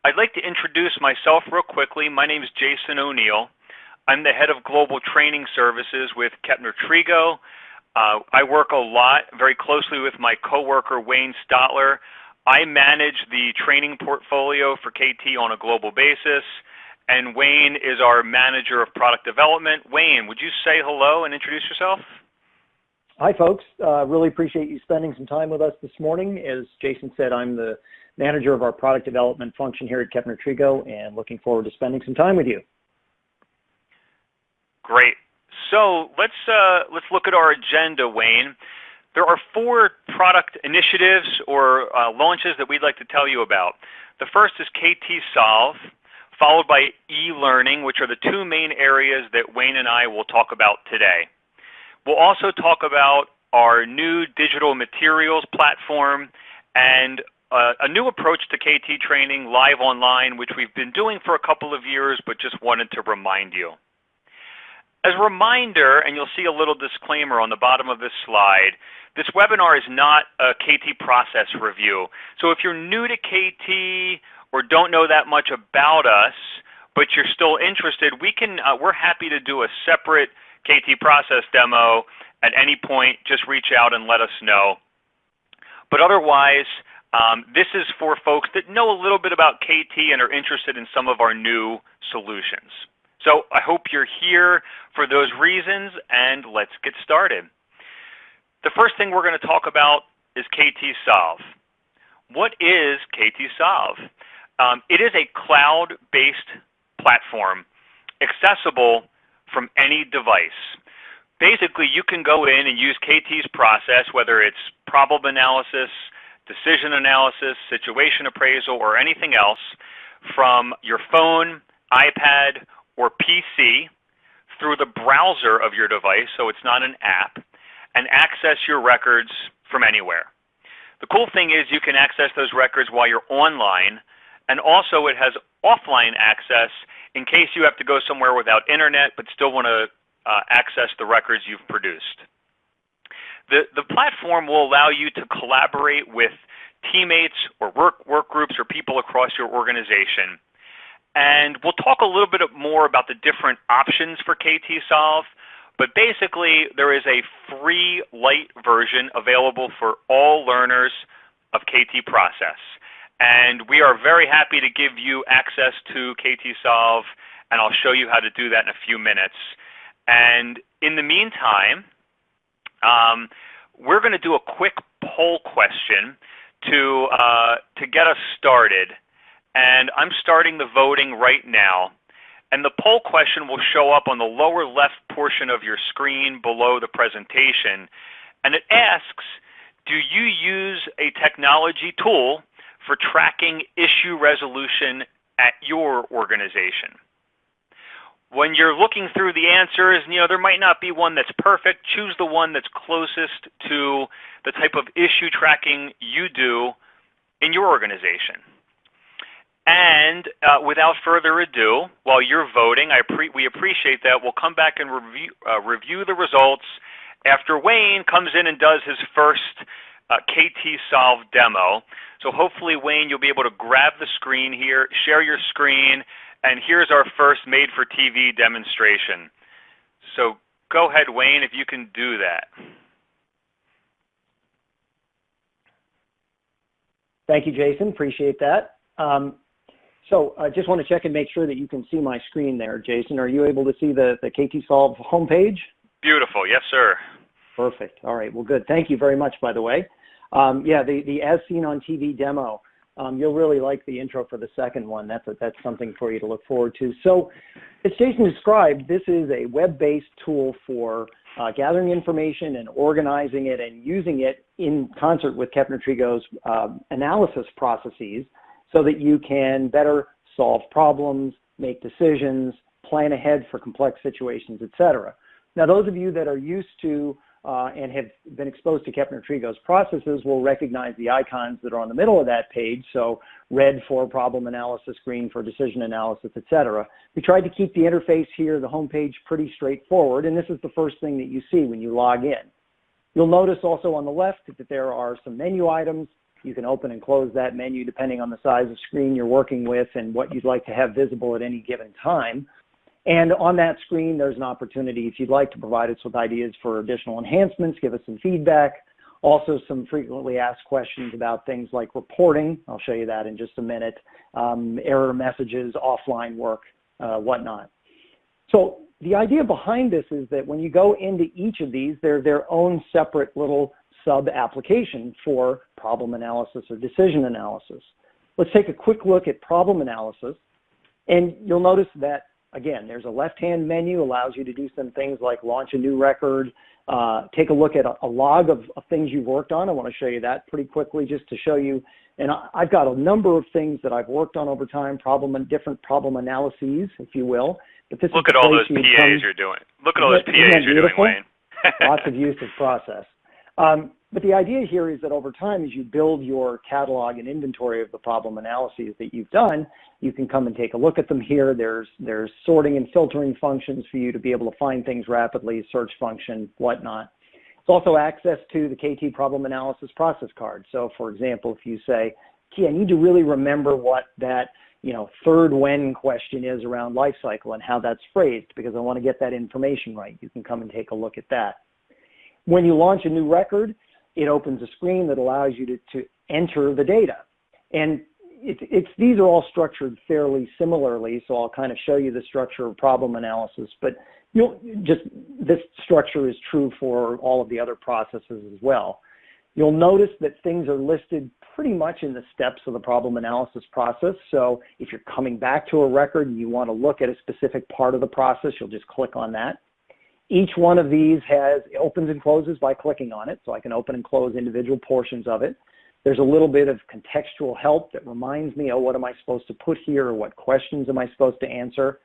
I'd like to introduce myself real quickly. My name is Jason O'Neill. I'm the head of Global Training Services with Kepner-Tregoe. I work a lot, very closely with my coworker, Wayne Stottler. I manage the training portfolio for KT on a global basis, and Wayne is our manager of product development. Wayne, would you say hello and introduce yourself? Hi, folks. Really appreciate you spending some time with us this morning. As Jason said, I'm the manager of our product development function here at Kepner-Tregoe, and looking forward to spending some time with you. Great. So let's look at our agenda, Wayne. There are 4 product initiatives or launches that we'd like to tell you about. The first is KT Solve, followed by eLearning, which are the 2 main areas that Wayne and I will talk about today. We'll also talk about our new digital materials platform and a new approach to KT training live online, which we've been doing for a couple of years, but just wanted to remind you. As a reminder, and you'll see a little disclaimer on the bottom of this slide, this webinar is not a KT process review. So if you're new to KT or don't know that much about us, but you're still interested, we're happy to do a separate KT process demo at any point. Just reach out and let us know. But otherwise, this is for folks that know a little bit about KT and are interested in some of our new solutions. So I hope you're here for those reasons, and let's get started. The first thing we're going to talk about is KT Solve. What is KT Solve? It is a cloud-based platform accessible from any device. Basically, you can go in and use KT's process, whether it's problem analysis, decision analysis, situation appraisal, or anything else, from your phone, iPad, or PC through the browser of your device, so it's not an app, and access your records from anywhere. The cool thing is you can access those records while you're online, and also it has offline access in case you have to go somewhere without internet but still want to access the records you've produced. The platform will allow you to collaborate with teammates or work groups or people across your organization. And we'll talk a little bit more about the different options for KT Solve, but basically there is a free light version available for all learners of KT Process. And we are very happy to give you access to KT Solve, and I'll show you how to do that in a few minutes. And in the meantime, we're going to do a quick poll question to get us started. And I'm starting the voting right now. And the poll question will show up on the lower left portion of your screen below the presentation. And it asks, do you use a technology tool for tracking issue resolution at your organization? When you're looking through the answers, there might not be one that's perfect. Choose the one that's closest to the type of issue tracking you do in your organization. And without further ado, while you're voting, we appreciate that. We'll come back and review the results after Wayne comes in and does his first KT Solve demo. So hopefully, Wayne, you'll be able to grab the screen here, share your screen, and here's our first made-for-TV demonstration. So go ahead, Wayne, if you can do that. Thank you, Jason. Appreciate that. So I just want to check and make sure that you can see my screen there. Jason, are you able to see the KT Solve homepage? Beautiful. Yes, sir. Perfect. All right. Well, good. Thank you very much, by the way. Yeah, the as seen on TV demo, you'll really like the intro for the second one. That's something for you to look forward to. So as Jason described, this is a web-based tool for gathering information and organizing it and using it in concert with Kepner-Tregoe's analysis processes, so that you can better solve problems, make decisions, plan ahead for complex situations, etc. Now, those of you that are used to and have been exposed to Kepner-Tregoe's processes will recognize the icons that are on the middle of that page. So red for problem analysis, green for decision analysis, etc. We tried to keep the interface here, the homepage, pretty straightforward, and this is the first thing that you see when you log in. You'll notice also on the left that there are some menu items You can open and close that menu depending on the size of screen you're working with and what you'd like to have visible at any given time. And on that screen, there's an opportunity, if you'd like, to provide us with ideas for additional enhancements, give us some feedback, also some frequently asked questions about things like reporting. I'll show you that in just a minute, error messages, offline work, whatnot. So the idea behind this is that when you go into each of these, they're their own separate little sub-application for problem analysis or decision analysis. Let's take a quick look at problem analysis, and you'll notice that, again, there's a left-hand menu, allows you to do some things like launch a new record, take a look at a log of things you've worked on. I want to show you that pretty quickly just to show you, and I've got a number of things that I've worked on over time, different problem analyses, if you will. But this Look at all those PAs you're doing. Look at all those PAs you're doing, Wayne. Lots of use of process. But the idea here is that over time, as you build your catalog and inventory of the problem analyses that you've done, you can come and take a look at them here. There's sorting and filtering functions for you to be able to find things rapidly, search function, whatnot. It's also access to the KT problem analysis process card. So for example, if you say, gee, I need to really remember what that third when question is around life cycle and how that's phrased because I want to get that information right. You can come and take a look at that. When you launch a new record, it opens a screen that allows you to enter the data. And these are all structured fairly similarly, so I'll kind of show you the structure of problem analysis, but this structure is true for all of the other processes as well. You'll notice that things are listed pretty much in the steps of the problem analysis process. So if you're coming back to a record and you want to look at a specific part of the process, you'll just click on that. Each one of these opens and closes by clicking on it, so I can open and close individual portions of it. There's a little bit of contextual help that reminds me, oh, what am I supposed to put here, or what questions am I supposed to answer?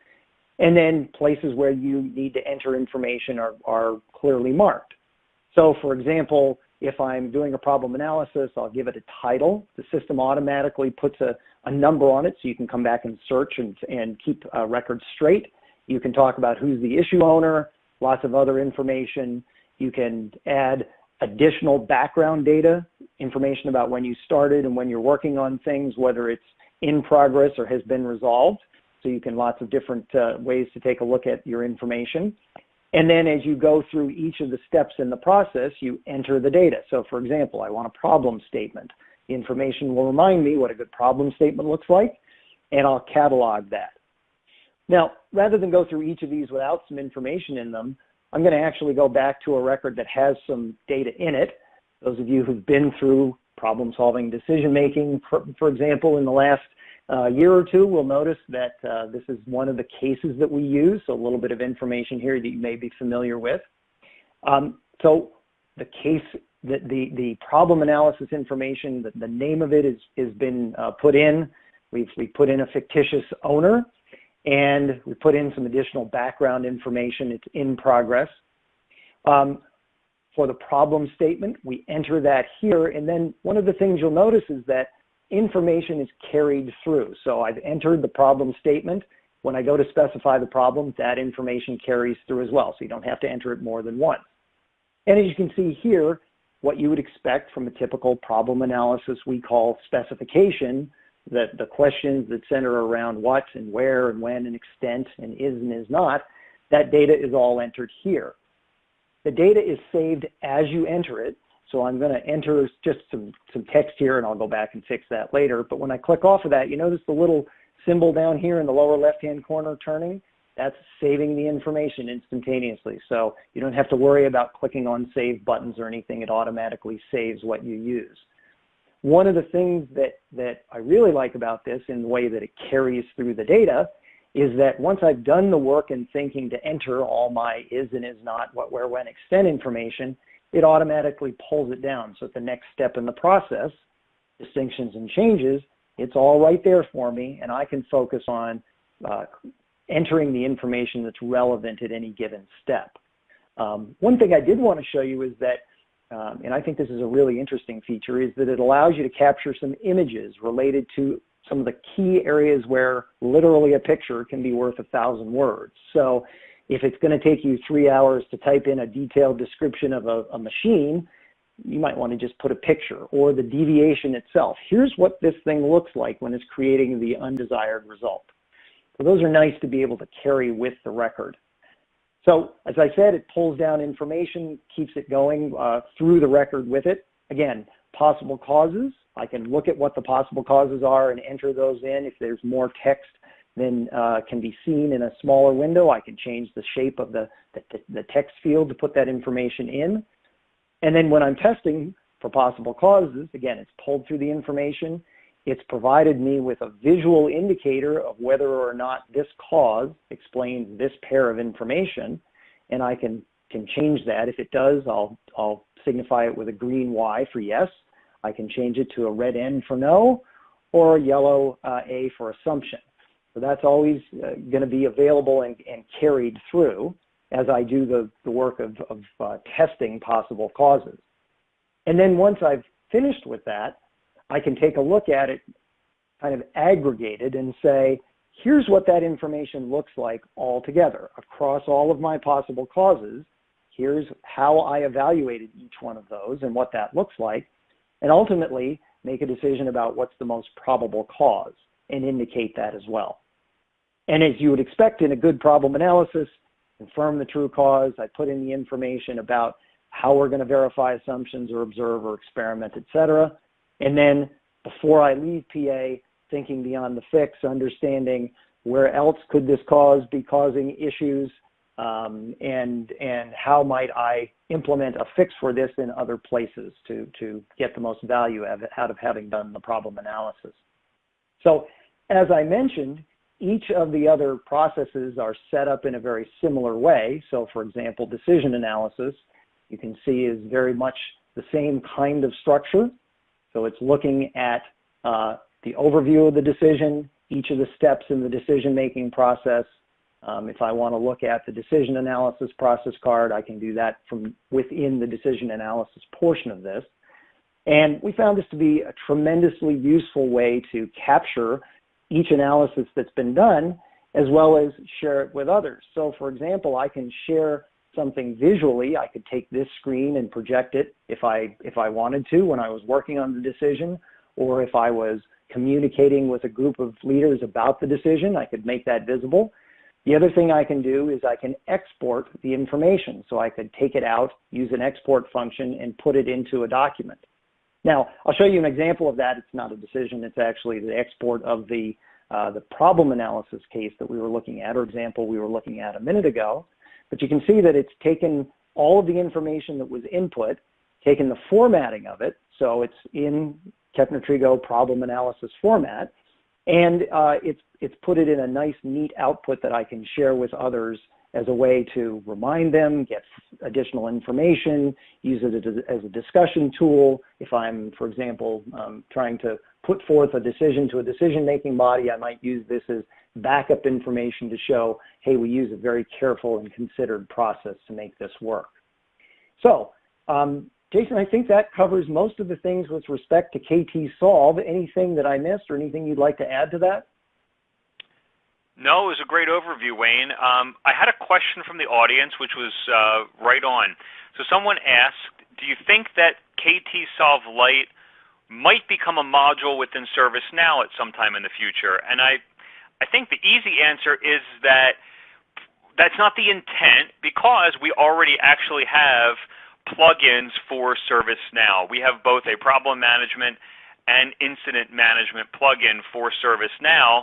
And then places where you need to enter information are clearly marked. So for example, if I'm doing a problem analysis, I'll give it a title. The system automatically puts a number on it so you can come back and search and keep records straight. You can talk about who's the issue owner, lots of other information. You can add additional background data, information about when you started and when you're working on things, whether it's in progress or has been resolved. So you can lots of different ways to take a look at your information. And then as you go through each of the steps in the process, you enter the data. So for example, I want a problem statement. The information will remind me what a good problem statement looks like, and I'll catalog that. Now, rather than go through each of these without some information in them, I'm going to actually go back to a record that has some data in it. Those of you who've been through problem-solving decision-making, for example, in the last year or two, will notice that this is one of the cases that we use, so a little bit of information here that you may be familiar with. So the case, the problem analysis information, the name of it has been put in. We put in a fictitious owner, and we put in some additional background information. It's in progress. For the problem statement, we enter that here, and then one of the things you'll notice is that information is carried through. So I've entered the problem statement. When I go to specify the problem, that information carries through as well, so you don't have to enter it more than once. And as you can see here, what you would expect from a typical problem analysis we call specification, that the questions that center around what and where and when and extent and is and is not, that data is all entered here. The data is saved as you enter it. So I'm going to enter just some text here, and I'll go back and fix that later. But when I click off of that, you notice the little symbol down here in the lower left-hand corner turning? That's saving the information instantaneously. So you don't have to worry about clicking on save buttons or anything. It automatically saves what you use. One of the things that I really like about this in the way that it carries through the data is that once I've done the work in thinking to enter all my is and is not, what, where, when, extent information, it automatically pulls it down. So at the next step in the process, distinctions and changes, it's all right there for me, and I can focus on entering the information that's relevant at any given step. One thing I did want to show you is that, and I think this is a really interesting feature, is that it allows you to capture some images related to some of the key areas where literally a picture can be worth 1,000 words. So if it's going to take you 3 hours to type in a detailed description of a machine, you might want to just put a picture or the deviation itself. Here's what this thing looks like when it's creating the undesired result. So those are nice to be able to carry with the record. So as I said, it pulls down information, keeps it going through the record with it. Again, possible causes. I can look at what the possible causes are and enter those in. If there's more text than can be seen in a smaller window, I can change the shape of the text field to put that information in. And then when I'm testing for possible causes, again, it's pulled through the information. It's provided me with a visual indicator of whether or not this cause explains this pair of information, and I can change that. If it does, I'll signify it with a green Y for yes. I can change it to a red N for no, or a yellow A for assumption. So that's always going to be available and carried through as I do the work of testing possible causes. And then once I've finished with that, I can take a look at it kind of aggregated and say, here's what that information looks like all together across all of my possible causes. Here's how I evaluated each one of those and what that looks like, and ultimately make a decision about what's the most probable cause and indicate that as well. And as you would expect in a good problem analysis, confirm the true cause. I put in the information about how we're going to verify assumptions or observe or experiment, etc. And then before I leave PA, thinking beyond the fix, understanding where else could this cause be causing issues, and how might I implement a fix for this in other places to get the most value out of having done the problem analysis. So as I mentioned, each of the other processes are set up in a very similar way. So for example, decision analysis, you can see is very much the same kind of structure. So it's looking at the overview of the decision, each of the steps in the decision-making process. If I want to look at the decision analysis process card, I can do that from within the decision analysis portion of this. And we found this to be a tremendously useful way to capture each analysis that's been done, as well as share it with others. So for example, I can share something visually. I could take this screen and project it if I wanted to when I was working on the decision, or if I was communicating with a group of leaders about the decision, I could make that visible. The other thing I can do is I can export the information. So I could take it out, use an export function, and put it into a document. Now, I'll show you an example of that. It's not a decision. It's actually the export of the problem analysis case that we were looking at, or example we were looking at a minute ago. But you can see that it's taken all of the information that was input, taken the formatting of it, so it's in Kepner-Tregoe problem analysis format, and it's put it in a nice, neat output that I can share with others as a way to remind them, get additional information, use it as a discussion tool. If I'm, for example, trying to put forth a decision to a decision-making body, I might use this as backup information to show, hey, we use a very careful and considered process to make this work. So, Jason, I think that covers most of the things with respect to KT Solve. Anything that I missed or anything you'd like to add to that? No, it was a great overview, Wayne. I had a question from the audience, which was right on. So someone asked, do you think that KT Solve Lite might become a module within ServiceNow at some time in the future? And I think the easy answer is that that's not the intent, because we already actually have plugins for ServiceNow. We have both a problem management and incident management plugin for ServiceNow,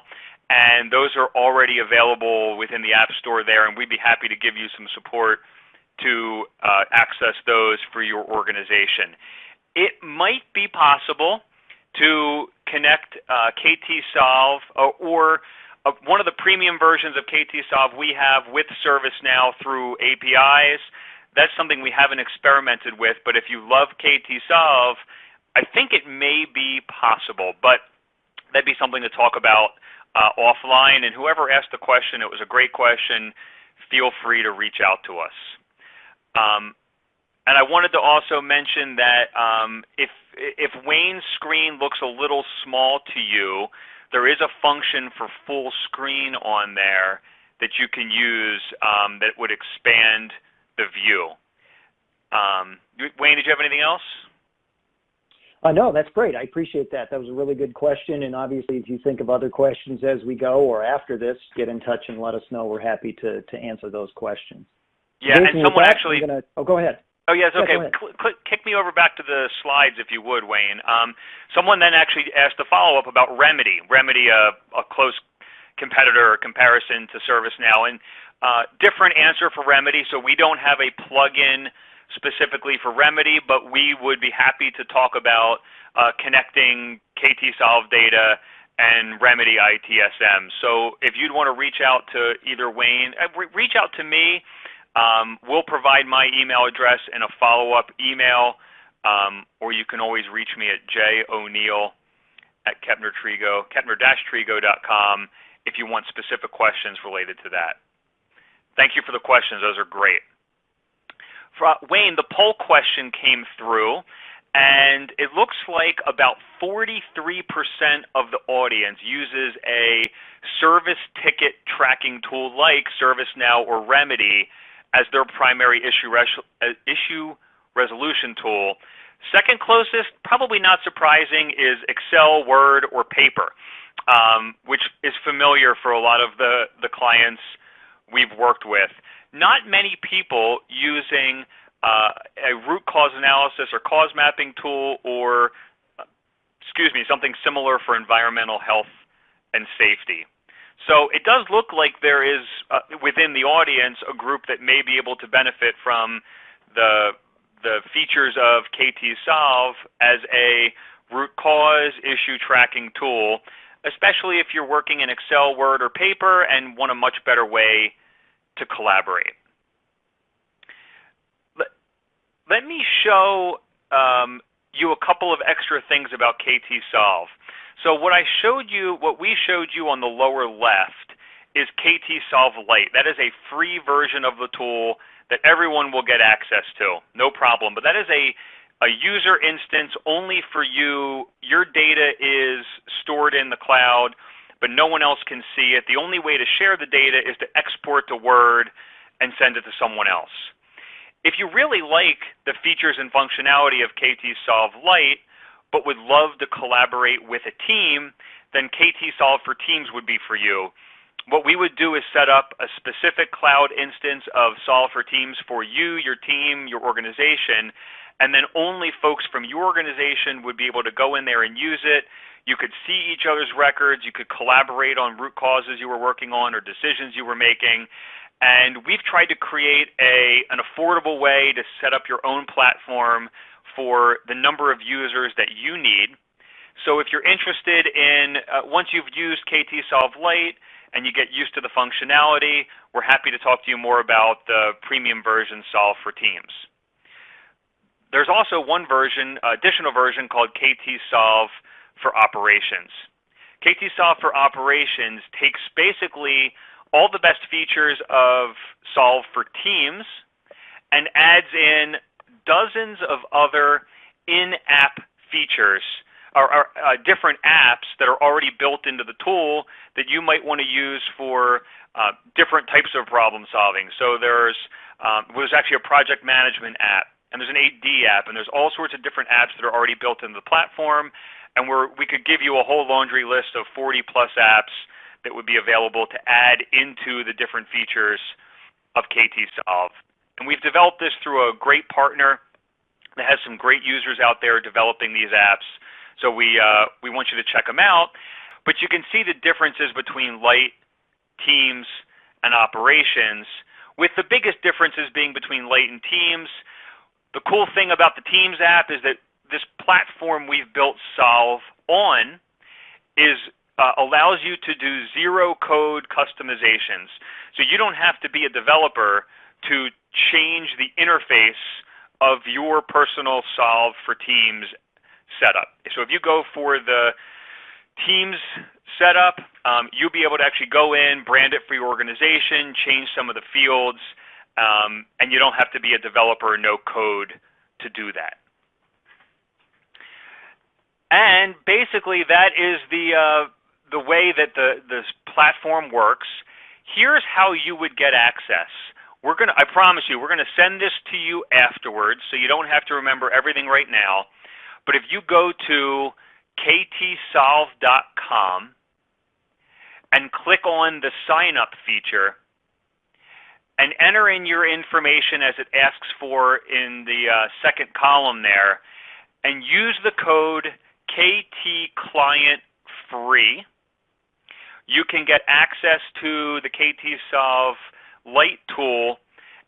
and those are already available within the App Store there, and we'd be happy to give you some support to access those for your organization. It might be possible to connect KT Solve or one of the premium versions of KT Solve we have with ServiceNow through APIs. That's something we haven't experimented with, but if you love KT Solve, I think it may be possible, but that'd be something to talk about offline. And whoever asked the question, it was a great question. Feel free to reach out to us. And I wanted to also mention that if Wayne's screen looks a little small to you, there is a function for full screen on there that you can use that would expand the view. Wayne, did you have anything else? No, that's great. I appreciate that. That was a really good question. And obviously, if you think of other questions as we go or after this, get in touch and let us know. We're happy to answer those questions. Yeah, Jason, and someone that, actually... Oh, go ahead. Oh, yes, okay. Yeah, Kick me over back to the slides, if you would, Wayne. Someone then actually asked a follow-up about Remedy. Remedy, a close competitor or comparison to ServiceNow. And different answer for Remedy, so we don't have a plug-in specifically for Remedy, but we would be happy to talk about connecting KT-Solve data and Remedy ITSM. So if you'd want to reach out to either Wayne, reach out to me. We'll provide my email address in a follow-up email, or you can always reach me at j.o'neill@Kepner-Tregoe, Kepner-Tregoe.com if you want specific questions related to that. Thank you for the questions. Those are great. Wayne, the poll question came through, and it looks like about 43% of the audience uses a service ticket tracking tool like ServiceNow or Remedy as their primary issue resolution tool. Second closest, probably not surprising, is Excel, Word, or paper, which is familiar for a lot of the clients we've worked with. Not many people using a root cause analysis or cause mapping tool or, something similar for environmental health and safety. So it does look like there is, within the audience, a group that may be able to benefit from the features of KT-Solve as a root cause issue tracking tool, especially if you're working in Excel, Word, or paper and want a much better way to collaborate. Let me show you a couple of extra things about KT-Solve. So what we showed you on the lower left is KT-Solve Lite. That is a free version of the tool that everyone will get access to, no problem. But that is a user instance only for you. Your data is stored in the cloud, but no one else can see it. The only way to share the data is to export to Word and send it to someone else. If you really like the features and functionality of KT-Solve Lite, but would love to collaborate with a team, then KT-Solve for Teams would be for you. What we would do is set up a specific cloud instance of Solve for Teams for you, your team, your organization, and then only folks from your organization would be able to go in there and use it. You could see each other's records. You could collaborate on root causes you were working on or decisions you were making. And we've tried to create an affordable way to set up your own platform for the number of users that you need. So if you're interested in, once you've used KT-Solve Lite and you get used to the functionality, we're happy to talk to you more about the premium version Solve for Teams. There's also one version, additional version called KT-Solve for Operations. KT-Solve for Operations takes basically all the best features of Solve for Teams and adds in dozens of other in-app features or different apps that are already built into the tool that you might want to use for different types of problem solving. So there's actually a project management app, and there's an 8D app, and there's all sorts of different apps that are already built into the platform, and we could give you a whole laundry list of 40-plus apps that would be available to add into the different features of KT-Solve. And we've developed this through a great partner that has some great users out there developing these apps. So we want you to check them out. But you can see the differences between Lite, Teams, and Operations, with the biggest differences being between Lite and Teams. The cool thing about the Teams app is that this platform we've built Solve on allows you to do zero-code customizations. So you don't have to be a developer to change the interface of your personal Solve for Teams setup. So if you go for the Teams setup, you'll be able to actually go in, brand it for your organization, change some of the fields, and you don't have to be a developer or no code to do that. And basically that is the way that this platform works. Here's how you would get access. I promise you, we're going to send this to you afterwards, so you don't have to remember everything right now. But if you go to ktsolve.com and click on the sign up feature and enter in your information as it asks for in the second column there, and use the code KTClientFree, you can get access to the KT Solve Lite tool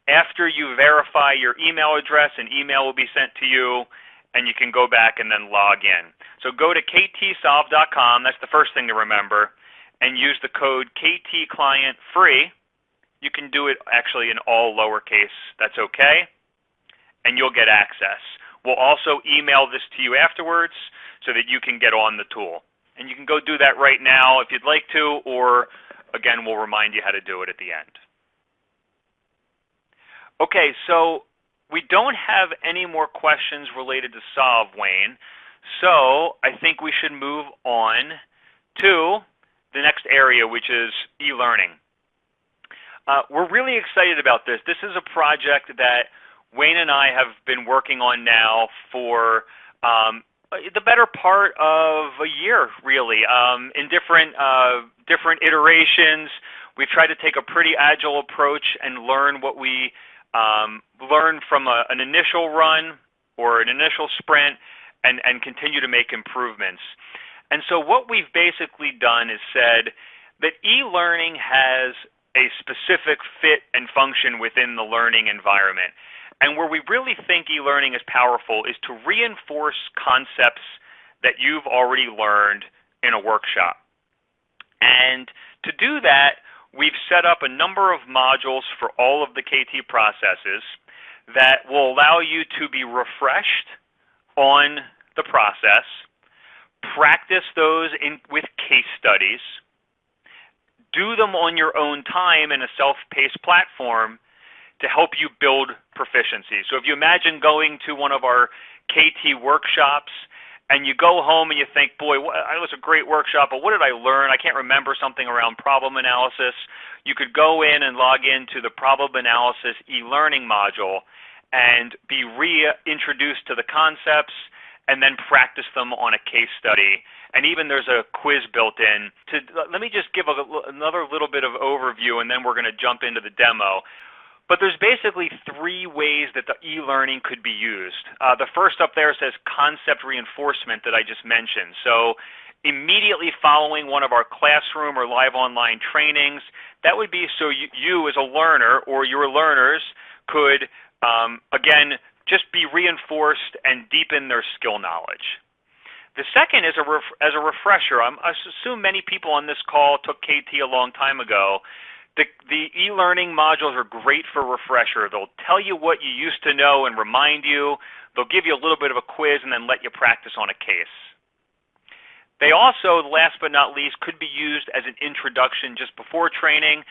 after you verify your email address. An email will be sent to you, and you can go back and then log in. So go to ktsolve.com, that's the first thing to remember, and use the code KTClientFree. You can do it actually in all lowercase, that's okay, and you'll get access. We'll also email this to you afterwards so that you can get on the tool. And you can go do that right now if you'd like to, or again, we'll remind you how to do it at the end. Okay, so we don't have any more questions related to Solve, Wayne. So I think we should move on to the next area, which is e-learning. We're really excited about this. This is a project that Wayne and I have been working on now for the better part of a year, really, in different iterations. We've tried to take a pretty agile approach and learn what we learn from an initial run or an initial sprint and continue to make improvements. And so what we've basically done is said that e-learning has a specific fit and function within the learning environment. And where we really think e-learning is powerful is to reinforce concepts that you've already learned in a workshop. And to do that, we've set up a number of modules for all of the KT processes that will allow you to be refreshed on the process, practice those with case studies, do them on your own time in a self-paced platform to help you build proficiency. So if you imagine going to one of our KT workshops and you go home and you think, boy, it was a great workshop, but what did I learn? I can't remember something around problem analysis. You could go in and log into the problem analysis e-learning module and be reintroduced to the concepts and then practice them on a case study. And even there's a quiz built in. Let me just give another little bit of overview, and then we're going to jump into the demo. But there's basically three ways that the e-learning could be used. The first up there says concept reinforcement that I just mentioned. So immediately following one of our classroom or live online trainings, that would be so you as a learner or your learners could, again, just be reinforced and deepen their skill knowledge. The second is as a refresher. I assume many people on this call took KT a long time ago. The e-learning modules are great for refresher. They'll tell you what you used to know and remind you. They'll give you a little bit of a quiz and then let you practice on a case. They also, last but not least, could be used as an introduction just before training.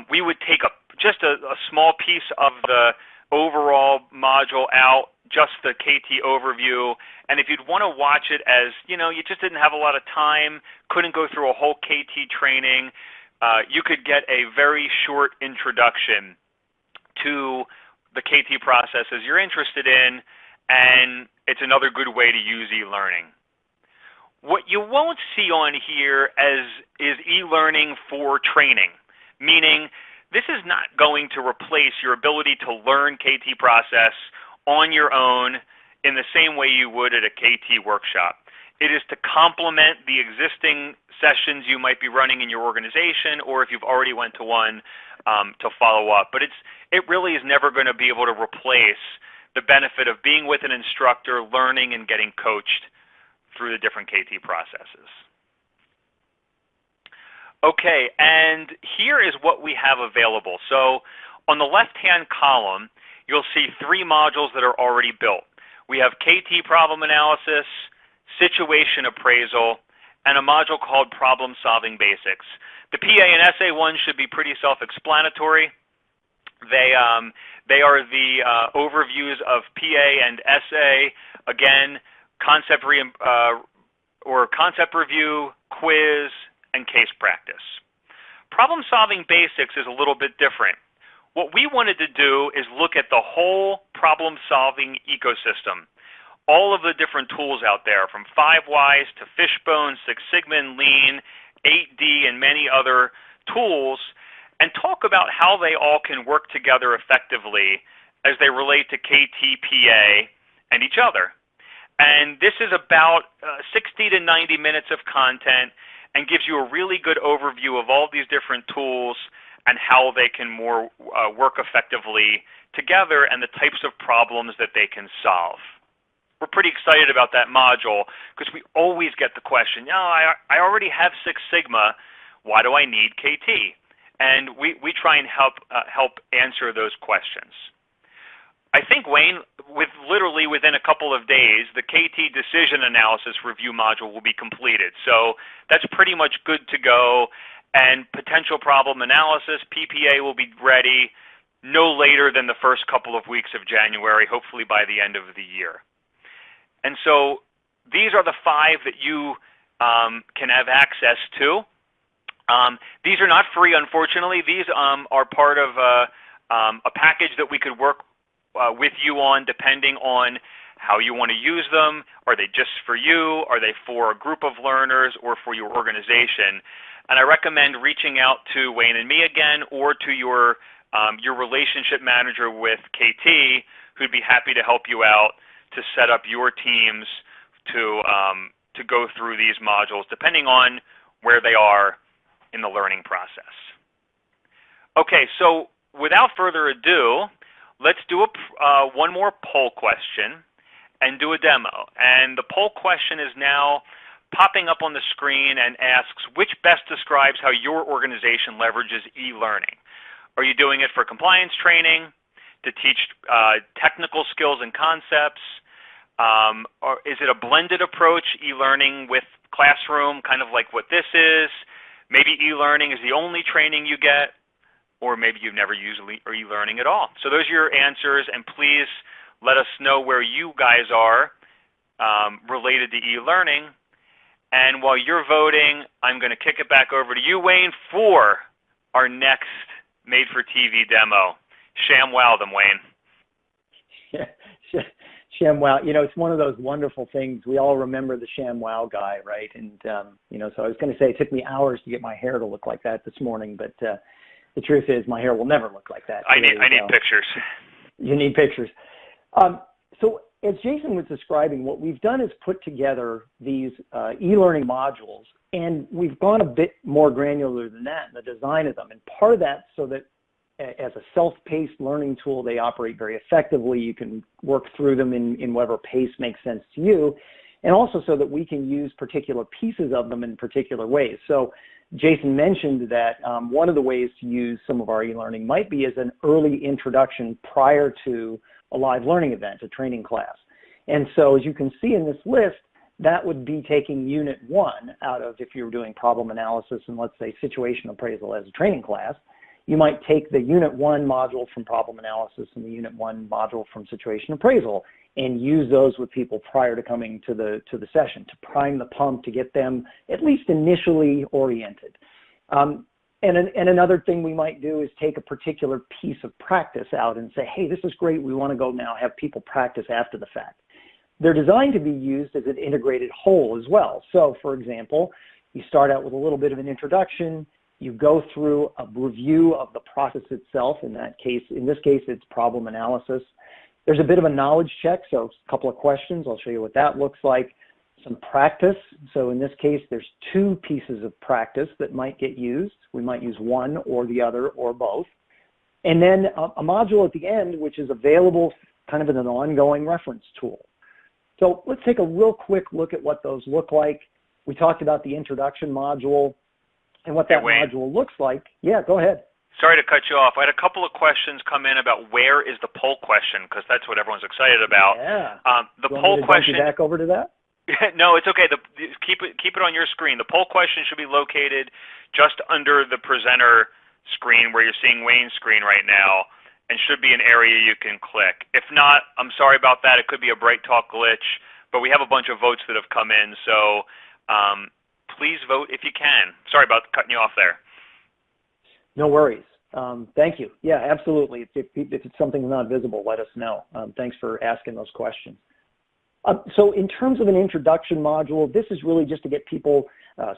We would take just a small piece of the overall module out, just the KT overview, and if you'd want to watch it as, you just didn't have a lot of time, couldn't go through a whole KT training, you could get a very short introduction to the KT processes you're interested in, and it's another good way to use e-learning. What you won't see on here is e-learning for training, meaning this is not going to replace your ability to learn KT process on your own in the same way you would at a KT workshop. It is to complement the existing sessions you might be running in your organization, or if you've already went to one, to follow up. But it really is never going to be able to replace the benefit of being with an instructor, learning and getting coached through the different KT processes. Okay, and here is what we have available. So on the left-hand column, you'll see three modules that are already built. We have KT problem analysis, situation appraisal, and a module called problem solving basics. The PA and SA ones should be pretty self-explanatory. They are the overviews of PA and SA. Again, concept review, quiz, and case practice. Problem solving basics is a little bit different. What we wanted to do is look at the whole problem solving ecosystem. all of the different tools out there, from 5 Whys to Fishbone, Six Sigma and Lean, 8D, and many other tools, and talk about how they all can work together effectively as they relate to KTPA and each other. And this is about 60 to 90 minutes of content and gives you a really good overview of all these different tools and how they can work effectively together and the types of problems that they can solve. We're pretty excited about that module because we always get the question, I already have Six Sigma, why do I need KT? And we try and help answer those questions. I think, Wayne, literally within a couple of days, the KT decision analysis review module will be completed. So that's pretty much good to go. And potential problem analysis, PPA, will be ready no later than the first couple of weeks of January, hopefully by the end of the year. And so these are the 5 that you can have access to. These are not free, unfortunately. These are part of a package that we could work with you on, depending on how you want to use them. Are they just for you? Are they for a group of learners or for your organization? And I recommend reaching out to Wayne and me again, or to your relationship manager with KT, who'd be happy to help you out to set up your teams to go through these modules, depending on where they are in the learning process. Okay, so without further ado, let's do one more poll question and do a demo. And the poll question is now popping up on the screen and asks, which best describes how your organization leverages e-learning? Are you doing it for compliance training, to teach technical skills and concepts? Or is it a blended approach, e-learning with classroom, kind of like what this is? Maybe e-learning is the only training you get, or maybe you've never used e-learning at all. So those are your answers, and please let us know where you guys are related to e-learning. And while you're voting, I'm going to kick it back over to you, Wayne, for our next made-for-TV demo. ShamWow them, Wayne. Yeah, ShamWow. You know, it's one of those wonderful things. We all remember the ShamWow guy, right? And, you know, so I was going to say it took me hours to get my hair to look like that this morning, but the truth is my hair will never look like that. I need pictures. You need pictures. So as Jason was describing, what we've done is put together these e-learning modules, and we've gone a bit more granular than that in the design of them. And part of that so that as a self-paced learning tool, they operate very effectively. You can work through them in whatever pace makes sense to you, and also so that we can use particular pieces of them in particular ways. So Jason mentioned that one of the ways to use some of our e-learning might be as an early introduction prior to a live learning event, a training class. And so as you can see in this list, that would be taking Unit 1 out of, if you were doing problem analysis and let's say situation appraisal as a training class, you might take the Unit 1 module from problem analysis and the Unit 1 module from situation appraisal and use those with people prior to coming to the session to prime the pump, to get them at least initially oriented. And another thing we might do is take a particular piece of practice out and say, hey, this is great. We want to go now have people practice after the fact. They're designed to be used as an integrated whole as well. So, for example, you start out with a little bit of an introduction. You go through a review of the process itself. In this case, it's problem analysis. There's a bit of a knowledge check, so a couple of questions. I'll show you what that looks like. Some practice. So in this case, there's 2 pieces of practice that might get used. We might use one or the other or both. And then a module at the end, which is available kind of as an ongoing reference tool. So let's take a real quick look at what those look like. We talked about the introduction module and what that module looks like. Yeah, go ahead. Sorry to cut you off. I had a couple of questions come in about where is the poll question, because that's what everyone's excited about. Yeah. The poll question. You back over to that? No, it's okay. Keep it on your screen. The poll question should be located just under the presenter screen where you're seeing Wayne's screen right now, and should be an area you can click. If not, I'm sorry about that. It could be a Bright Talk glitch, but we have a bunch of votes that have come in, so please vote if you can. Sorry about cutting you off there. No worries. Thank you. Yeah, absolutely. If it's something not visible, let us know. Thanks for asking those questions. So in terms of an introduction module, this is really just to get people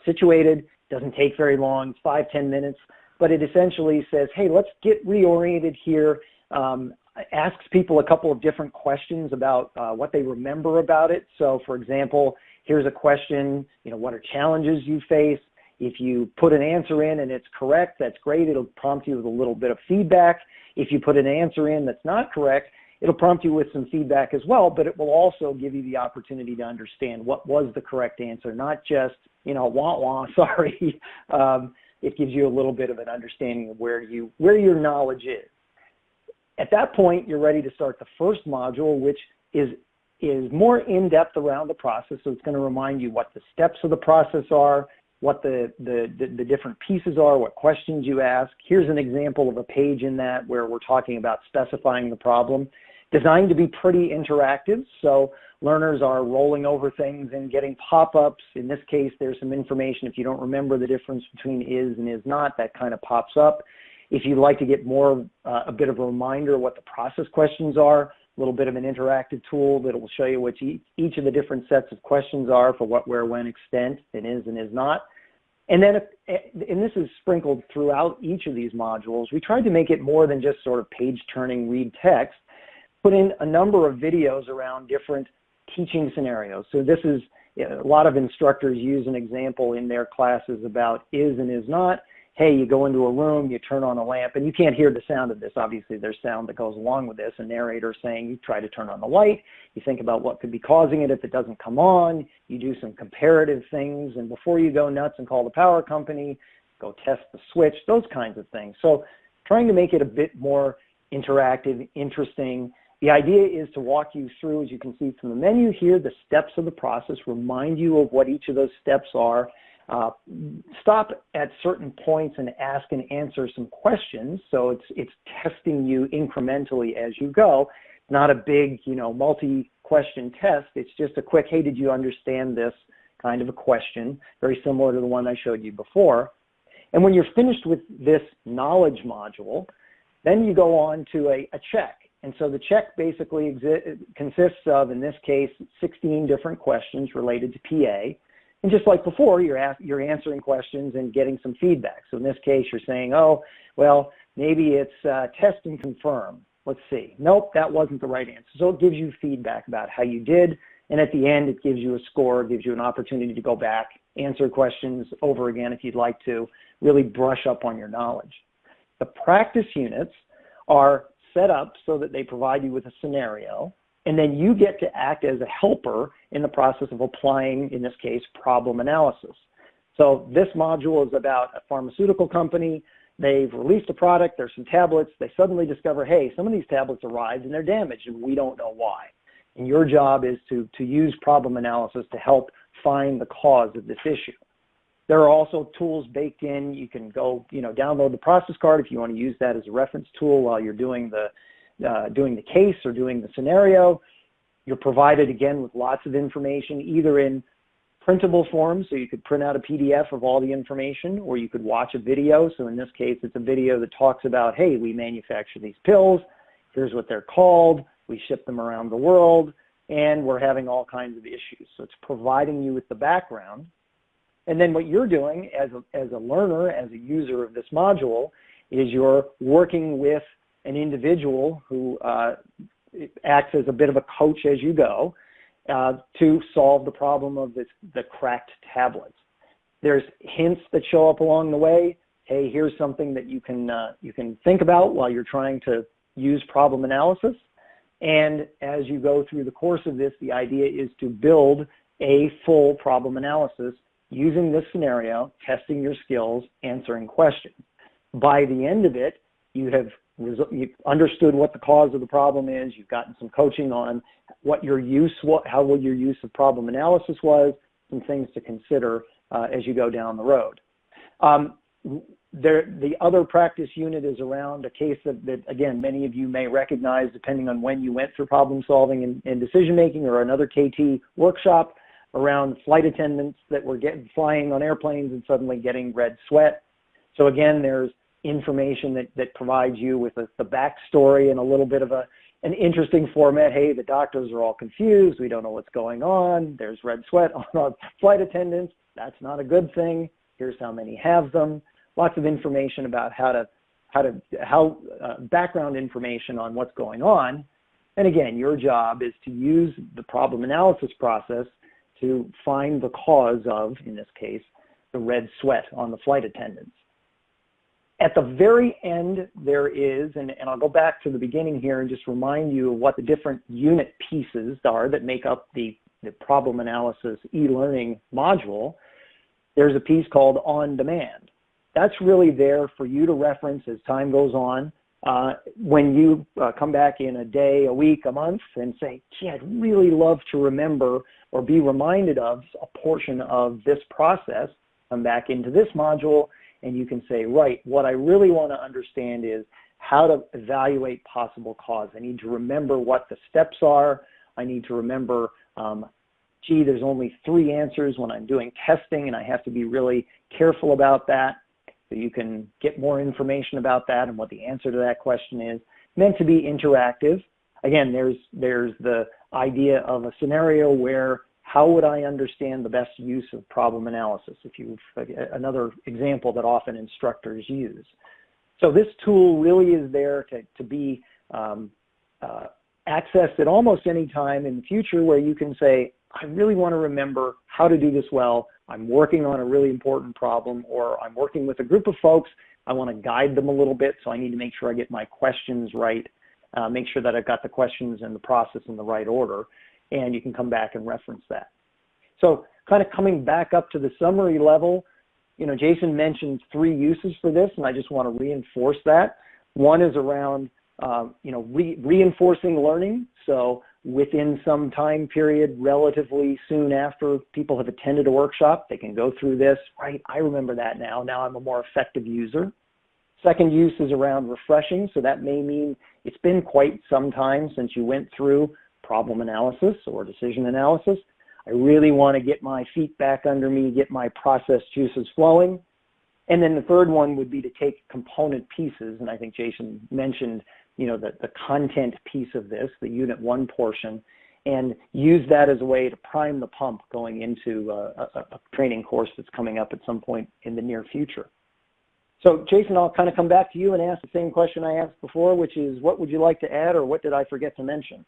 situated. Doesn't take very long, 5-10 minutes, but it essentially says, hey, let's get reoriented here. Asks people a couple of different questions about what they remember about it. So for example, here's a question, what are challenges you face? If you put an answer in and it's correct, that's great. It'll prompt you with a little bit of feedback. If you put an answer in that's not correct, it'll prompt you with some feedback as well, but it will also give you the opportunity to understand what was the correct answer, not just, wah-wah, sorry. It gives you a little bit of an understanding of where your knowledge is. At that point, you're ready to start the first module, which is more in-depth around the process. So it's going to remind you what the steps of the process are, what the different pieces are, what questions you ask. Here's an example of a page in that where we're talking about specifying the problem. Designed to be pretty interactive, so learners are rolling over things and getting pop-ups. In this case, there's some information. If you don't remember the difference between is and is not, that kind of pops up. If you'd like to get more, a bit of a reminder of what the process questions are, a little bit of an interactive tool that will show you what each of the different sets of questions are for what, where, when, extent, and is not. And then, and this is sprinkled throughout each of these modules, we tried to make it more than just sort of page-turning read text, put in a number of videos around different teaching scenarios. So this is, a lot of instructors use an example in their classes about is and is not. Hey, you go into a room, you turn on a lamp, and you can't hear the sound of this. Obviously, there's sound that goes along with this. A narrator saying you try to turn on the light, you think about what could be causing it if it doesn't come on, you do some comparative things, and before you go nuts and call the power company, go test the switch, those kinds of things. So trying to make it a bit more interactive, interesting. The idea is to walk you through, as you can see from the menu here, the steps of the process, remind you of what each of those steps are, stop at certain points and ask and answer some questions. So it's testing you incrementally as you go, not a big, multi-question test. It's just a quick, hey, did you understand this kind of a question, very similar to the one I showed you before. And when you're finished with this knowledge module, then you go on to a check. And so the check basically consists of, in this case, 16 different questions related to PA. And just like before, you're answering questions and getting some feedback. So in this case, you're saying, oh, well, maybe it's test and confirm. Let's see. Nope, that wasn't the right answer. So it gives you feedback about how you did. And at the end, it gives you a score, gives you an opportunity to go back, answer questions over again if you'd like to, really brush up on your knowledge. The practice units are set up so that they provide you with a scenario, and then you get to act as a helper in the process of applying, in this case, problem analysis. So this module is about a pharmaceutical company. They've released a product, there's some tablets, they suddenly discover, hey, some of these tablets arrived and they're damaged and we don't know why. And your job is to use problem analysis to help find the cause of this issue. There are also tools baked in. You can go, download the process card if you want to use that as a reference tool while you're doing the case or doing the scenario. You're provided, again, with lots of information, either in printable form, so you could print out a PDF of all the information, or you could watch a video. So in this case, it's a video that talks about, hey, we manufacture these pills. Here's what they're called. We ship them around the world, and we're having all kinds of issues. So it's providing you with the background. And then what you're doing as a learner, as a user of this module, is you're working with an individual who acts as a bit of a coach as you go to solve the problem of the cracked tablets. There's hints that show up along the way. Hey, here's something that you can think about while you're trying to use problem analysis. And as you go through the course of this, the idea is to build a full problem analysis using this scenario, testing your skills, answering questions. By the end of it, you've understood what the cause of the problem is, you've gotten some coaching on what your use, how your use of problem analysis was, some things to consider as you go down the road. The other practice unit is around a case that, again, many of you may recognize depending on when you went through problem solving and decision making, or another KT workshop around flight attendants that were flying on airplanes and suddenly getting red sweat. So again, there's information that provides you with the backstory and a little bit of a an interesting format. Hey, the doctors are all confused. We don't know what's going on. There's red sweat on our flight attendants. That's not a good thing. Here's how many have them. Lots of information about background information on what's going on. And again, your job is to use the problem analysis process to find the cause of, in this case, the red sweat on the flight attendants. At the very end, there is, and I'll go back to the beginning here and just remind you of what the different unit pieces are that make up the problem analysis e-learning module. There's a piece called On Demand. That's really there for you to reference as time goes on. When you come back in a day, a week, a month, and say, gee, I'd really love to remember or be reminded of a portion of this process, come back into this module, and you can say, right, what I really want to understand is how to evaluate possible cause. I need to remember what the steps are. I need to remember, gee, there's only 3 answers when I'm doing testing, and I have to be really careful about that. So you can get more information about that and what the answer to that question is. Meant to be interactive. Again, there's the idea of a scenario where how would I understand the best use of problem analysis? Another example that often instructors use. So this tool really is there to be accessed at almost any time in the future where you can say, I really want to remember how to do this well. I'm working on a really important problem, or I'm working with a group of folks. I want to guide them a little bit, so I need to make sure I get my questions right, make sure that I've got the questions and the process in the right order, and you can come back and reference that. So kind of coming back up to the summary level, Jason mentioned 3 uses for this, and I just want to reinforce that. One is around, reinforcing learning. So within some time period, relatively soon after people have attended a workshop, they can go through this, right, I remember that now. Now I'm a more effective user. Second use is around refreshing. So that may mean it's been quite some time since you went through problem analysis or decision analysis. I really want to get my feet back under me, get my process juices flowing. And then the third one would be to take component pieces, and I think Jason mentioned, the content piece of this, the Unit 1 portion, and use that as a way to prime the pump going into a training course that's coming up at some point in the near future. So Jason, I'll kind of come back to you and ask the same question I asked before, which is what would you like to add, or what did I forget to mention?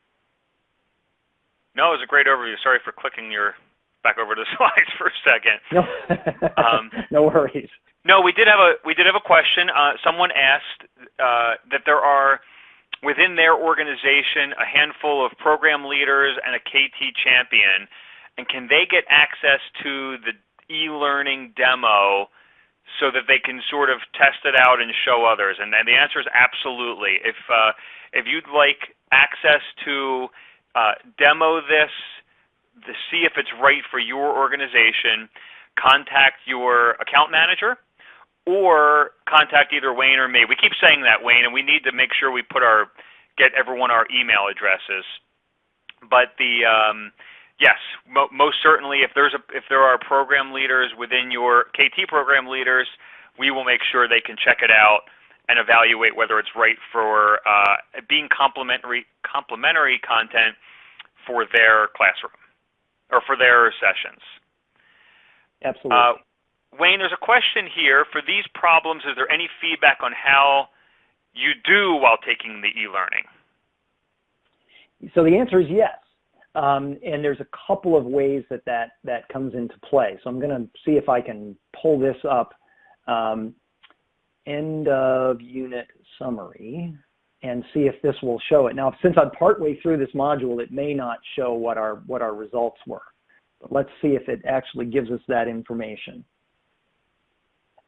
No, it was a great overview. Sorry for clicking back over the slides for a second. No, no worries. No, we did have a question. Someone asked that there are within their organization a handful of program leaders and a KT champion, and can they get access to the e-learning demo so that they can sort of test it out and show others? And the answer is absolutely. If you'd like access to demo this, to see if it's right for your organization, contact your account manager or contact either Wayne or me. We keep saying that, Wayne, and we need to make sure we get everyone our email addresses. But yes, most certainly, if there are program leaders within your KT program leaders, we will make sure they can check it out and evaluate whether it's right for being complementary content for their classroom or for their sessions. Absolutely. Wayne, there's a question here. For these problems, is there any feedback on how you do while taking the e-learning? So the answer is yes. And there's a couple of ways that comes into play. So I'm going to see if I can pull this up. End of unit summary, and see if this will show it. Now, since I'm partway through this module, it may not show what our results were. But let's see if it actually gives us that information.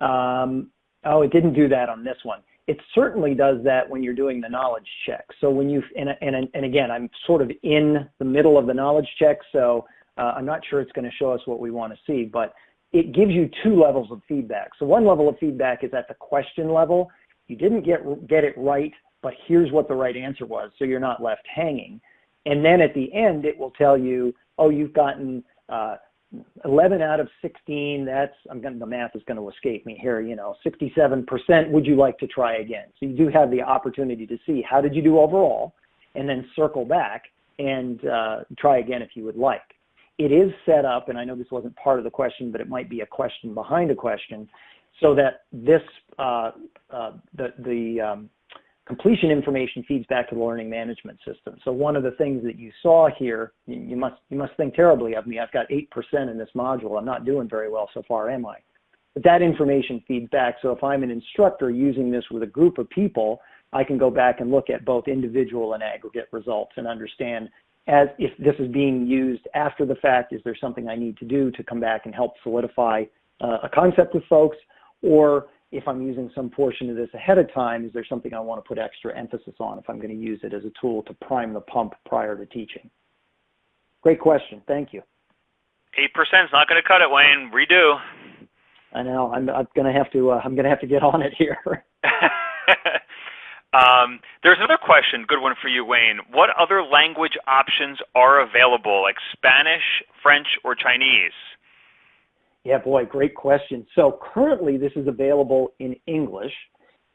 Oh, it didn't do that on this one. It certainly does that when you're doing the knowledge check. So when and again, I'm sort of in the middle of the knowledge check, so I'm not sure it's going to show us what we want to see, but it gives you 2 levels of feedback. So one level of feedback is at the question level. You didn't get it right, but here's what the right answer was, so you're not left hanging. And then at the end, it will tell you, oh, you've gotten 11 out of 16, the math is going to escape me here, 67%, would you like to try again? So you do have the opportunity to see how did you do overall, and then circle back and try again if you would like. It is set up, and I know this wasn't part of the question, but it might be a question behind a question, so that this completion information feeds back to the learning management system. So one of the things that you saw here, you must think terribly of me. I've got 8% in this module. I'm not doing very well so far, am I? But that information feeds back. So if I'm an instructor using this with a group of people, I can go back and look at both individual and aggregate results and understand as if this is being used after the fact, is there something I need to do to come back and help solidify a concept with folks, or if I'm using some portion of this ahead of time, is there something I want to put extra emphasis on if I'm going to use it as a tool to prime the pump prior to teaching? Great question. Thank you. 8% is not going to cut it, Wayne. Redo. I know. I'm going to have to get on it here. There's another question, good one for you, Wayne. What other language options are available, like Spanish, French, or Chinese? Yeah, boy, great question. So currently this is available in English.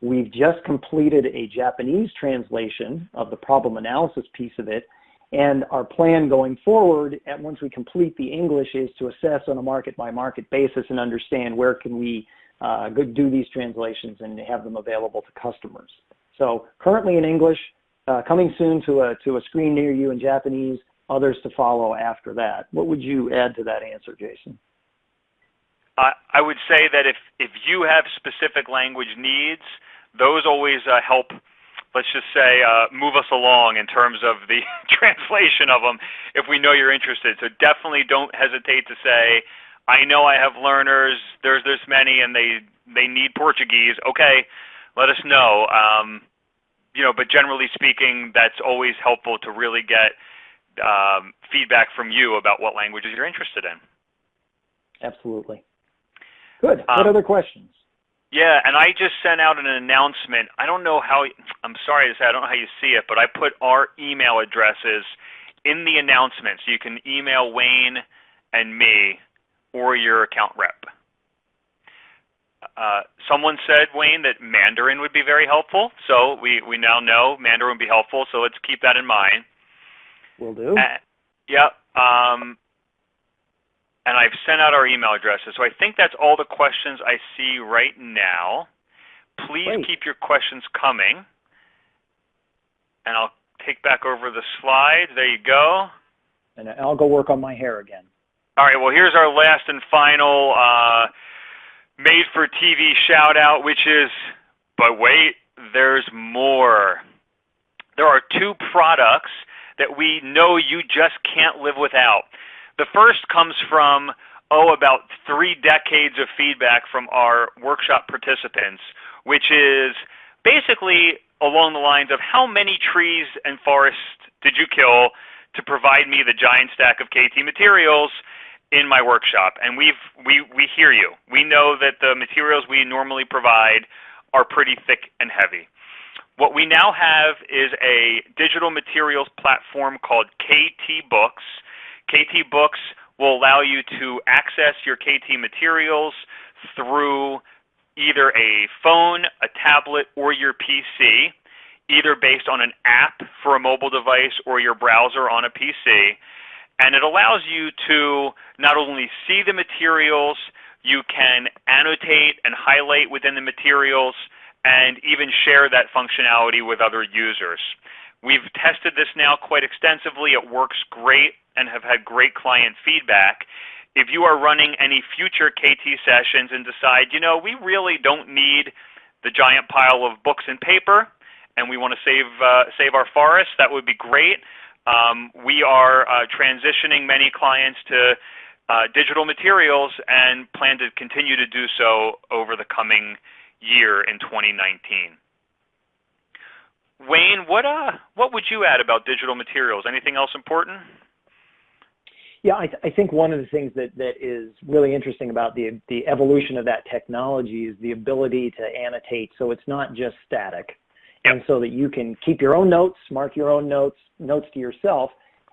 We've just completed a Japanese translation of the problem analysis piece of it. And our plan going forward, once we complete the English, is to assess on a market-by-market basis and understand where can we do these translations and have them available to customers. So currently in English, coming soon to a screen near you in Japanese, others to follow after that. What would you add to that answer, Jason? I would say that if you have specific language needs, those always help, let's just say, move us along in terms of the translation of them if we know you're interested. So definitely don't hesitate to say, I know I have learners, there's this many, and they need Portuguese. Okay, let us know. But generally speaking, that's always helpful to really get feedback from you about what languages you're interested in. Absolutely. Good. What other questions? Yeah, and I just sent out an announcement. I don't know how, I'm sorry to say, I don't know how you see it, but I put our email addresses in the announcement, so you can email Wayne and me or your account rep. Someone said, Wayne, that Mandarin would be very helpful, so we now know Mandarin would be helpful, so let's keep that in mind. Will do. Yep. And I've sent out our email addresses. So I think that's all the questions I see right now. Please keep your questions coming. And I'll take back over the slides. There you go. And I'll go work on my hair again. All right, well, here's our last and final made-for-TV shout-out, which is, but wait, there's more. There are 2 products that we know you just can't live without. The first comes from, about 3 decades of feedback from our workshop participants, which is basically along the lines of how many trees and forests did you kill to provide me the giant stack of KT materials in my workshop? And we hear you. We know that the materials we normally provide are pretty thick and heavy. What we now have is a digital materials platform called KT Books. KT Books will allow you to access your KT materials through either a phone, a tablet, or your PC, either based on an app for a mobile device or your browser on a PC. And it allows you to not only see the materials, you can annotate and highlight within the materials, and even share that functionality with other users. We've tested this now quite extensively. It works great and have had great client feedback. If you are running any future KT sessions and decide, we really don't need the giant pile of books and paper, and we want to save our forests, that would be great. We are transitioning many clients to digital materials and plan to continue to do so over the coming year in 2019. Wayne, what would you add about digital materials? Anything else important? Yeah, I think one of the things that is really interesting about the evolution of that technology is the ability to annotate, so it's not just static. Yep. And so that you can keep your own notes, mark your own notes to yourself.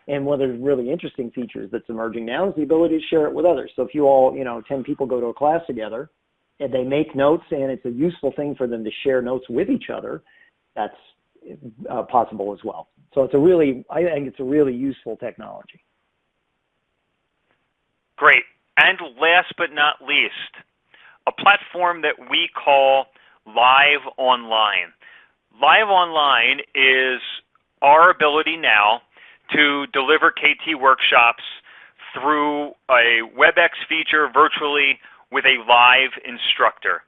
And one of the really interesting features that's emerging now is the ability to share it with others. So if you all, 10 people go to a class together and they make notes and it's a useful thing for them to share notes with each other, that's possible as well. So I think it's a really useful technology. Great. And last but not least, a platform that we call Live Online. Live Online is our ability now to deliver KT workshops through a WebEx feature virtually with a live instructor.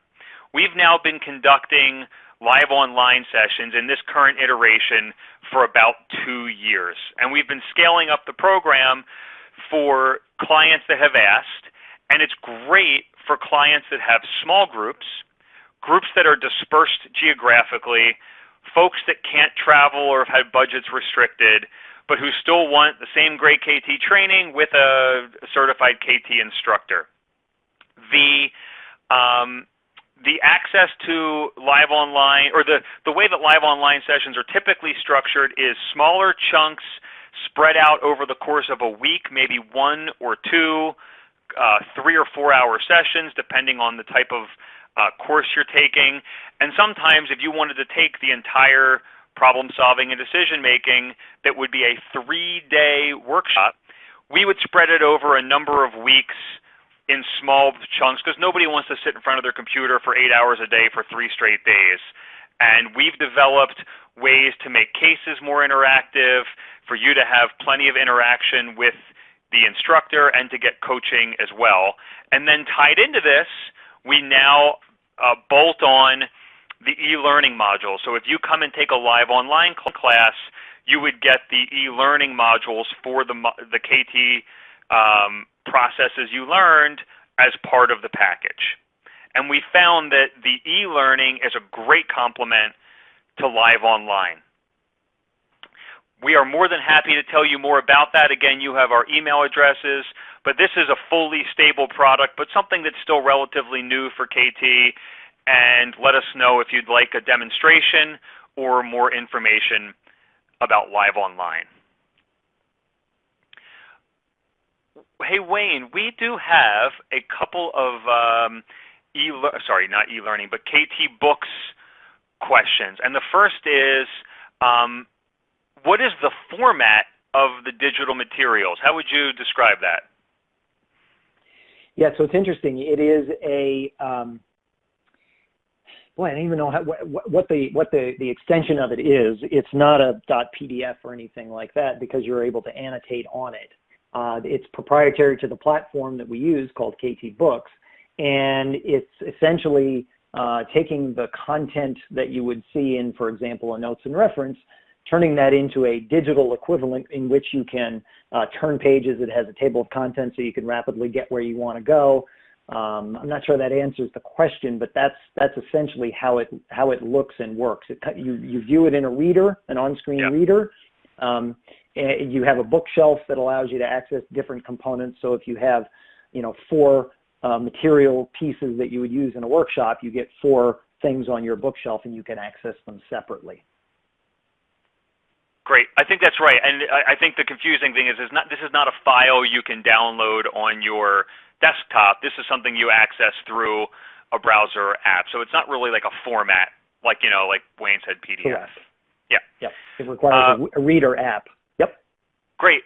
We've now been conducting live online sessions in this current iteration for about 2 years. And we've been scaling up the program for clients that have asked, and it's great for clients that have small groups, groups that are dispersed geographically, folks that can't travel or have had budgets restricted, but who still want the same great KT training with a certified KT instructor. The access to live online, or the way that live online sessions are typically structured, is smaller chunks spread out over the course of a week, maybe 1 or 2, 3 or 4 hour sessions, depending on the type of course you're taking. And sometimes if you wanted to take the entire problem solving and decision making, that would be a 3-day workshop, we would spread it over a number of weeks in small chunks, because nobody wants to sit in front of their computer for 8 hours a day for 3 straight days. And we've developed ways to make cases more interactive, for you to have plenty of interaction with the instructor and to get coaching as well. And then tied into this, we now bolt on the e-learning module. So if you come and take a live online class, you would get the e-learning modules for the KT processes you learned as part of the package. And we found that the e-learning is a great complement to live online. We are more than happy to tell you more about that. Again, you have our email addresses, but this is a fully stable product, but something that's still relatively new for KT. And let us know if you'd like a demonstration or more information about live online. Hey, Wayne, we do have a couple of not e-learning, but KT Books questions. And the first is, what is the format of the digital materials? How would you describe that? Yeah, so it's interesting. It is a boy, I don't even know what the extension of it is. It's not a .pdf or anything like that, because you're able to annotate on it. It's proprietary to the platform that we use called KT Books, and it's essentially taking the content that you would see in, for example, a notes and reference, turning that into a digital equivalent in which you can turn pages. It has a table of contents so you can rapidly get where you want to go. I'm not sure that answers the question, but that's essentially how it looks and works. You view it in a reader, an on-screen reader. You have a bookshelf that allows you to access different components. So if you have, 4 material pieces that you would use in a workshop, you get 4 things on your bookshelf, and you can access them separately. Great. I think that's right. And I think the confusing thing is this is not a file you can download on your desktop. This is something you access through a browser app. So it's not really like a format, like Wayne said, PDF. Correct. Yeah. Yep. It requires a reader app. Yep. Great.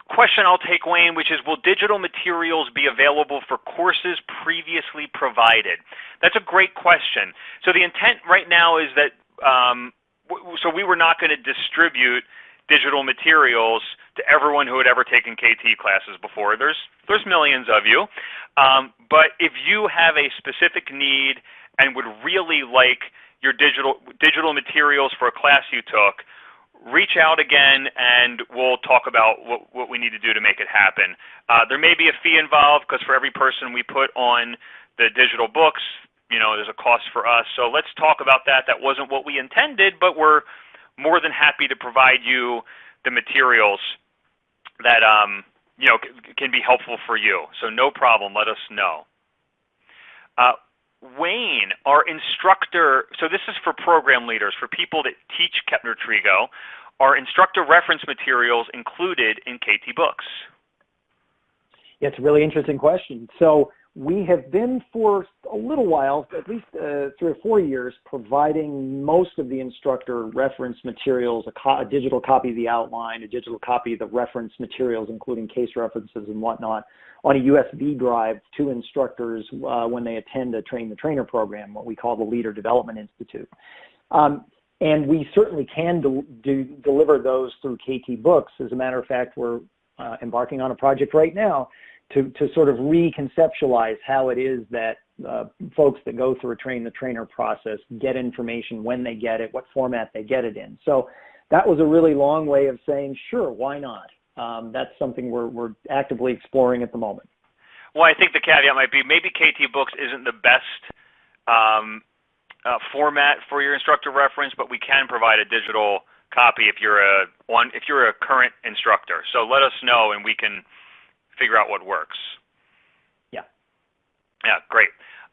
Question I'll take, Wayne, which is, will digital materials be available for courses previously provided? That's a great question. So the intent right now is that so we were not going to distribute digital materials to everyone who had ever taken KT classes before. There's millions of you. But if you have a specific need and would really like your digital materials for a class you took, reach out again and we'll talk about what we need to do to make it happen. There may be a fee involved, because for every person we put on the digital books, there's a cost for us. So let's talk about that. That wasn't what we intended, but we're more than happy to provide you the materials that can be helpful for you. So no problem. Let us know. Wayne, our instructor, so this is for program leaders, for people that teach Kepner-Tregoe, are instructor reference materials included in KT Books? Yeah, it's a really interesting question. So we have been for a little while, at least 3 or 4 years, providing most of the instructor reference materials, a digital copy of the outline, a digital copy of the reference materials, including case references and whatnot, on a USB drive to instructors when they attend a Train the Trainer program, what we call the Leader Development Institute. And we certainly can deliver those through KT Books. As a matter of fact, we're embarking on a project right now to sort of reconceptualize how it is that folks that go through a Train the Trainer process get information when they get it, what format they get it in. So that was a really long way of saying, sure, why not? That's something we're actively exploring at the moment. Well, I think the caveat might be maybe KT Books isn't the best format for your instructor reference, but we can provide a digital copy if you're a current instructor. So let us know, and we can figure out what works. Yeah. Yeah, great.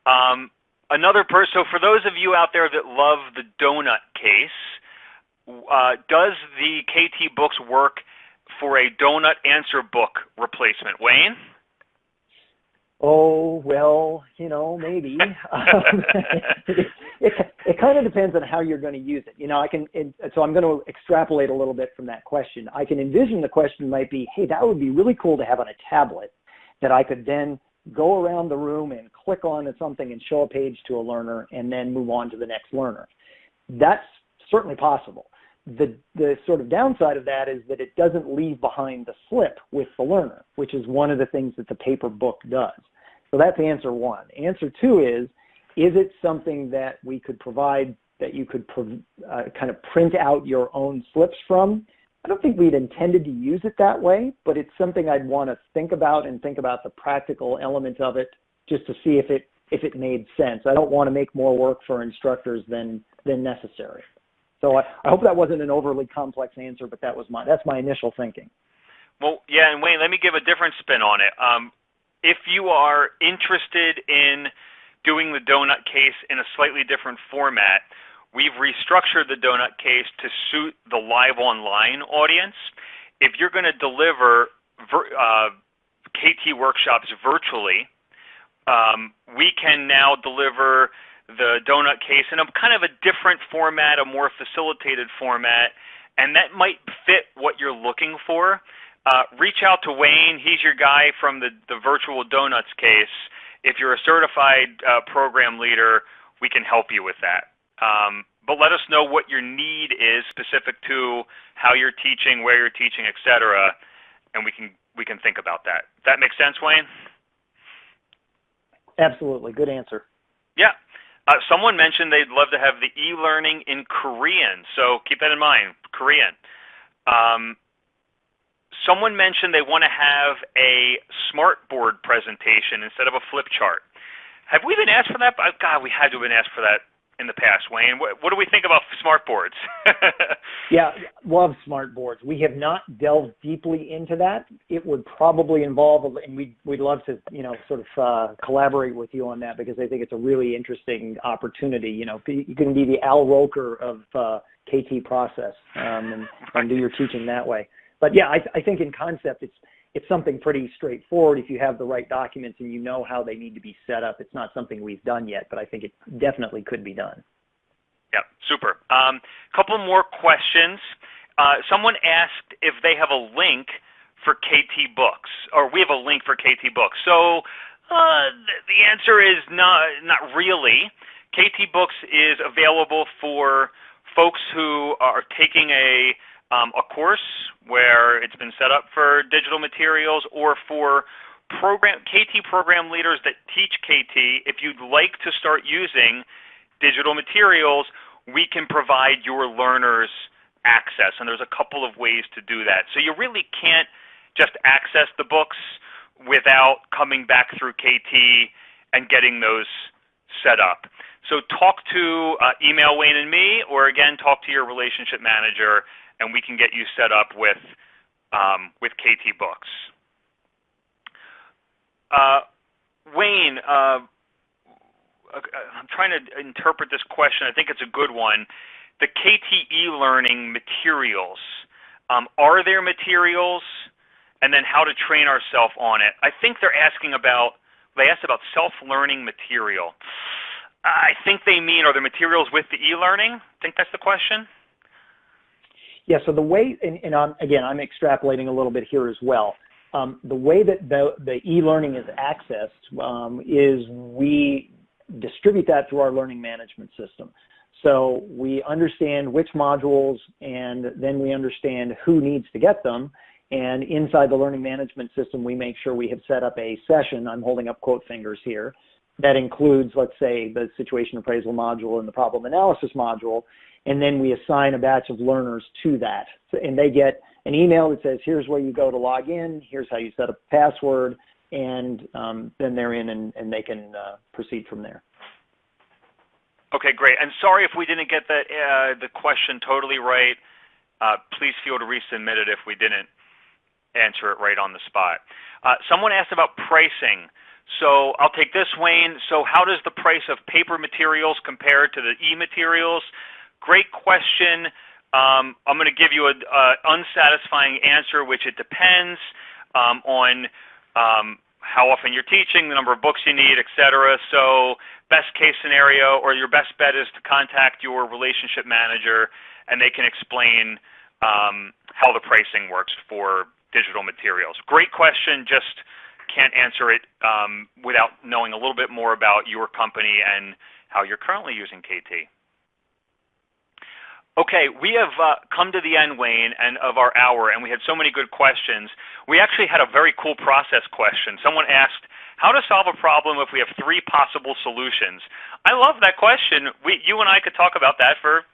So for those of you out there that love the donut case, does the KT Books work for a donut answer book replacement? Wayne? Oh, well, maybe. It kind of depends on how you're going to use it. So I'm going to extrapolate a little bit from that question. I can envision the question might be, hey, that would be really cool to have on a tablet that I could then go around the room and click on something and show a page to a learner and then move on to the next learner. That's certainly possible. The sort of downside of that is that it doesn't leave behind the slip with the learner, which is one of the things that the paper book does. So that's answer one. Answer two is it something that we could provide that you could kind of print out your own slips from? I don't think we'd intended to use it that way, but it's something I'd want to think about the practical element of it just to see if it made sense. I don't want to make more work for instructors than necessary. So I hope that wasn't an overly complex answer, but that's my initial thinking. Well, yeah, and Wayne, let me give a different spin on it. If you are interested in doing the donut case in a slightly different format, we've restructured the donut case to suit the live online audience. If you're going to deliver KT workshops virtually, we can now deliver the donut case in a kind of a different format, a more facilitated format, and that might fit what you're looking for. Reach out to Wayne. He's your guy from the virtual donuts case. If you're a certified program leader, we can help you with that. But let us know what your need is specific to how you're teaching, where you're teaching, etc., and we can think about that. Does that make sense, Wayne? Absolutely. Good answer. Yeah. Someone mentioned they'd love to have the e-learning in Korean, so keep that in mind, Korean. Someone mentioned they want to have a smartboard presentation instead of a flip chart. Have we been asked for that? God, we had to have been asked for that in the past, Wayne. What do we think about smartboards? Yeah, love smartboards. We have not delved deeply into that. It would probably involve, and we'd love to, sort of collaborate with you on that because I think it's a really interesting opportunity. You can be the Al Roker of KT process and do your teaching that way. But yeah, I think in concept it's something pretty straightforward if you have the right documents and you know how they need to be set up. It's not something we've done yet, but I think it definitely could be done. Yeah, super. Couple more questions. Someone asked if they have a link for KT Books, or we have a link for KT Books. So the answer is not really. KT Books is available for folks who are taking a course where it's been set up for digital materials, or for KT program leaders that teach KT. If you'd like to start using digital materials, we can provide your learners access, and there's a couple of ways to do that. So you really can't just access the books without coming back through KT and getting those set up. So email Wayne and me, or again, talk to your relationship manager, and we can get you set up with KT Books. Wayne, I'm trying to interpret this question. I think it's a good one. The KT eLearning materials, are there materials? And then how to train ourselves on it. I think they're asking about They asked about self-learning material. I think they mean, are the materials with the e-learning? I think that's the question. Yeah, so the way, and again, I'm extrapolating a little bit here as well. The way that the e-learning is accessed is we distribute that through our learning management system. So we understand which modules, and then we understand who needs to get them. And inside the learning management system, we make sure we have set up a session, I'm holding up quote fingers here, that includes, let's say, the situation appraisal module and the problem analysis module, and then we assign a batch of learners to that. And they get an email that says, here's where you go to log in, here's how you set up a password, and then they're in and they can proceed from there. Okay, great. And sorry if we didn't get the question totally right. Please feel to resubmit it if we didn't answer it right on the spot. Someone asked about pricing. So I'll take this, Wayne. So how does the price of paper materials compare to the e-materials? Great question. I'm going to give you an unsatisfying answer, which it depends on how often you're teaching, the number of books you need, etc. So best case scenario, or your best bet, is to contact your relationship manager, and they can explain how the pricing works for digital materials. Great question. Just can't answer it without knowing a little bit more about your company and how you're currently using KT. Okay, we have come to the end, Wayne, and of our hour, and we had so many good questions. We actually had a very cool process question. Someone asked, how to solve a problem if we have 3 possible solutions? I love that question. You and I could talk about that for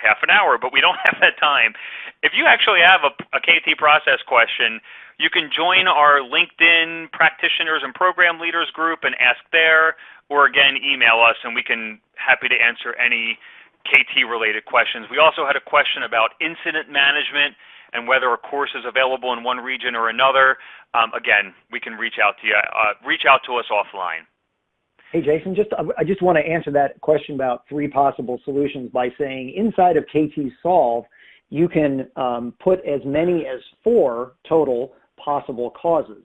half an hour, but we don't have that time. If you actually have a KT process question, you can join our LinkedIn practitioners and program leaders group and ask there, or again, email us, and we can happy to answer any KT-related questions. We also had a question about incident management and whether a course is available in one region or another. Again, we can reach out to you. Reach out to us offline. Hey, Jason, I just want to answer that question about 3 possible solutions by saying inside of KT Solve, you can put as many as 4 total possible causes.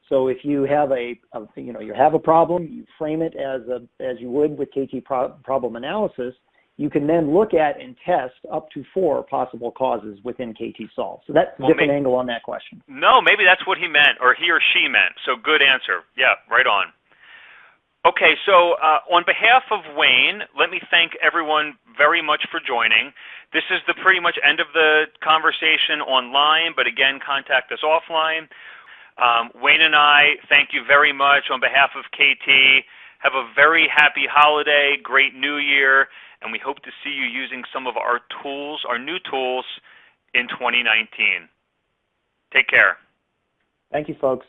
So if you have you have a problem, you frame it as you would with KT problem analysis. You can then look at and test up to 4 possible causes within KT Solve. So that's a different angle on that question. No, maybe that's what he meant, or he or she meant. So good answer. Yeah, right on. Okay, so on behalf of Wayne, let me thank everyone very much for joining. This is the pretty much end of the conversation online, but again, contact us offline. Wayne and I thank you very much on behalf of KT. Have a very happy holiday, great new year, and we hope to see you using some of our tools, our new tools, in 2019. Take care. Thank you, folks.